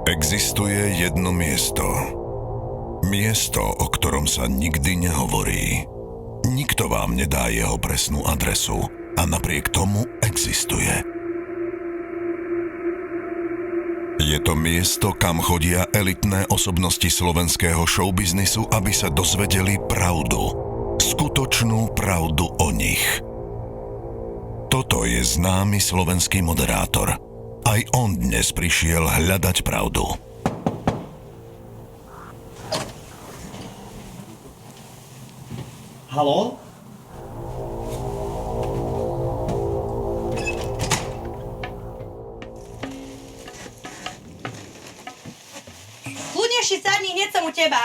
Existuje jedno miesto. Miesto, o ktorom sa nikdy nehovorí. Nikto vám nedá jeho presnú adresu a napriek tomu existuje. Je to miesto, kam chodia elitné osobnosti slovenského showbiznisu, aby sa dozvedeli pravdu. Skutočnú pravdu o nich. Toto je známy slovenský moderátor. Aj on dnes prišiel hľadať pravdu. Haló? Kľudnejší sadni, hneď som u teba.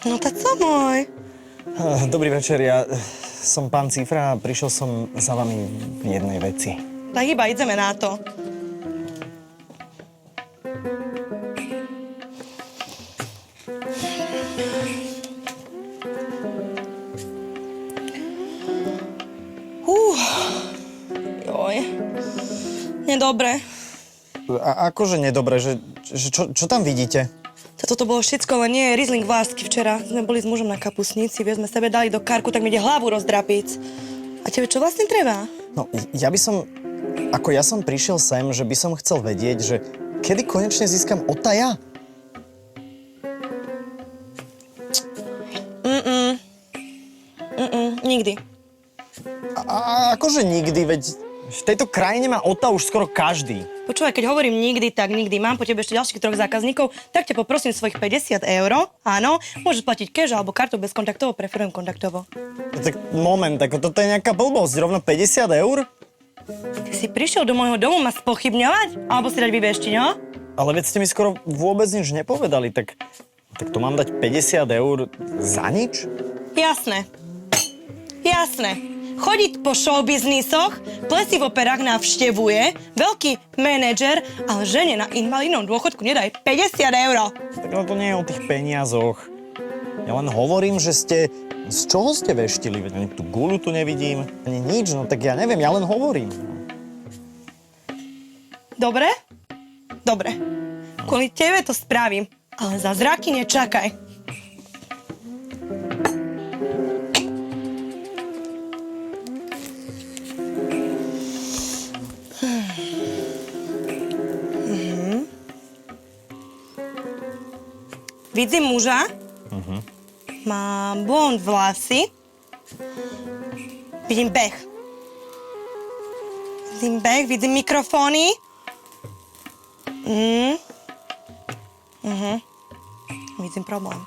No tak co môj? Dobrý večer, ja som pán Cifra a prišiel som za vami v jednej veci. Tak iba ideme na to. Joj. Nedobre. Akože nedobre, že čo tam vidíte? Toto bolo všetko, len nie je Riesling Vársky. Včera sme boli s mužom na kapusnici, vieš, sme sebe dali do karku, tak mi ide hlavu rozdrapiť. A tebe čo vlastne treba? No, ja som prišiel sem, že by som chcel vedieť, že kedy konečne získam Otaja? Nikdy. A akože nikdy, veď v tejto krajine má Ota už skoro každý. Počúvaj, keď hovorím nikdy, tak nikdy. Mám po tebe ešte ďalších 3 zákazníkov, tak ťa poprosím svojich 50 €. Áno, môžeš platiť cash alebo kartou bez kontaktovo, preferujem kontaktovo. Tak moment, ako toto je nejaká blbosť, rovno 50 €? Ty si prišiel do môjho domu ma spochybňovať? Alebo si dať vybeštiť, no? Ale veď ste mi skoro vôbec nič nepovedali, tak to mám dať 50 € za nič? Jasné. Chodí po showbiznisoch, plesy v operách navštevuje, veľký manažer, ale žene na invalidnom dôchodku nedaj 50 €. Tak no to nie je o tých peniazoch. Ja len hovorím, že z čoho ste veštili? Veď ani tú guľu tu nevidím, ani nič, no tak ja neviem, ja len hovorím. Dobre? Kvôli tebe to spravím, ale za zraky nečakaj. Vidím muža, má blond vlasy, vidím beh, vidím mikrofóny. Vidím problém.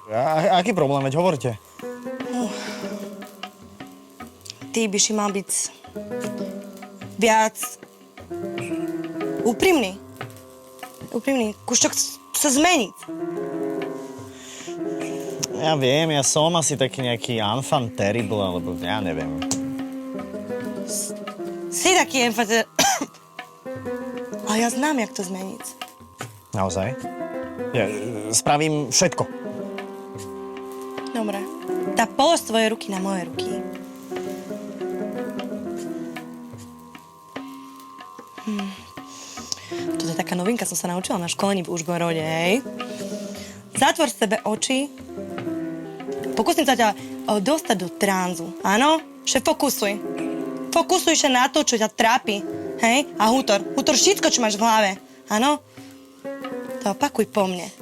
Aký problém, veď hovorte? Ty by si mal byť viac úprimný. Kúšťok sa zmeniť. Ja viem, ja som asi taký nejaký enfant terrible, alebo ja neviem. Si taký enfant terrible. Ale ja znám, jak to zmeniť. Naozaj? Ja spravím všetko. Dobre. Tak polož svoje ruky na moje ruky. Toto je taká novinka, som sa naučila na školení v Užgorode, hej. Zatvor sebe oči. Pokúsim sa ťa dostať do tranzu, áno? Že fokusuj. Fokusuj sa na to, čo ťa trápi, hej? A hútor všetko, čo máš v hlave, áno? To opakuj po mne.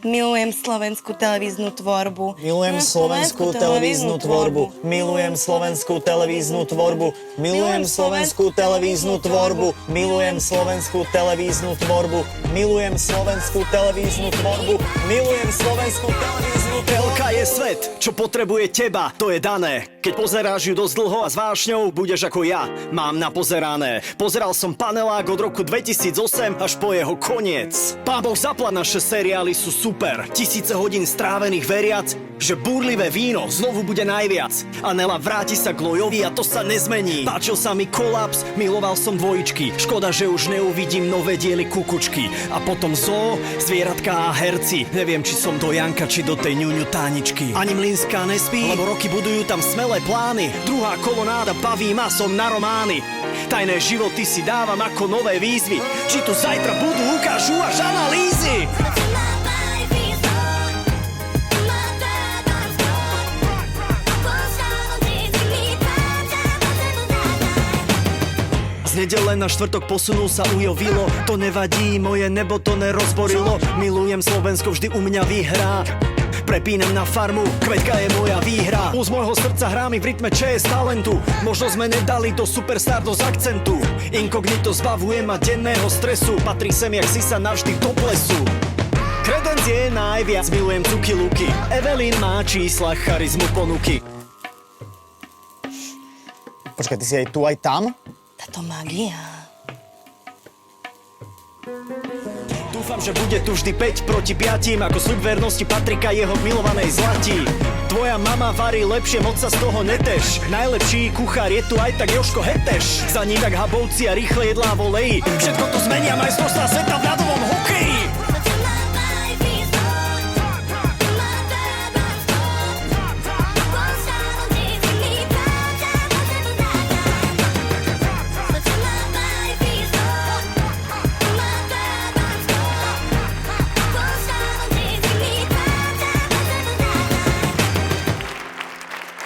Milujem slovenskú televíznu tvorbu. Milujem slovenskú televíznu tvorbu. Milujem slovenskú televíznu tvorbu. Milujem slovenskú televíznu tvorbu. Milujem slovenskú televíznu tvorbu. Milujem slovenskú televíznu tvorbu. Milujem slovenskú televíznu Telka je svet, čo potrebuje teba, to je dané. Keď pozeráš ju dosť dlho a s vášňou, budeš ako ja, mám napozerané. Pozeral som Panelák od roku 2008 až po jeho koniec. Pán Boh zaplať, naše seriály sú super. Tisíce hodín strávených veriac, že búrlivé víno znovu bude najviac. A Nela vráti sa k Lojovi a to sa nezmení. Páčil sa mi Kolaps, miloval som dvojičky. Škoda, že už neuvidím nové diely Kukučky. A potom Zoo, zvieratka a herci. Neviem, či som do Janka, či do tej ňuňu táničky. Ani Mlynská nespí, lebo roky budujú tam smelé plány. Druhá kolonáda baví ma, som na romány. Tajné životy si dávam ako nové výzvy. Či tu zajtra budú, ukážu až analýzy. Z nedele na štvrtok posunul sa Ujo Vilo. To nevadí, moje nebo to nerozborilo. Milujem Slovensko, vždy u mňa vyhrá. Prepínam na farmu, kvetka je moja výhra. Z môjho srdca hrá mi v rytme ČS talentu. Možno sme nedali do superstar do z akcentu. Inkognito zbavuje ma denného stresu. Patrí sem jak si sa navždy do plesu. Kredenc je najviac, milujem Cuky Luky. Evelyn má čísla, charizmu ponuky. Počkaj, ty si aj tu, aj tam? Táto magia. Dúfam, že bude tu vždy 5 proti 5, ako sľub vernosti Patrika jeho milovanej Zlatí. Tvoja mama varí lepšie, moc sa z toho neteš. Najlepší kuchár je tu aj tak Jožko Heteš. Za ním tak Habovci a rýchle jedlá voleji. Všetko to zmenia majstrovstvá sveta v ľadovom hokeji.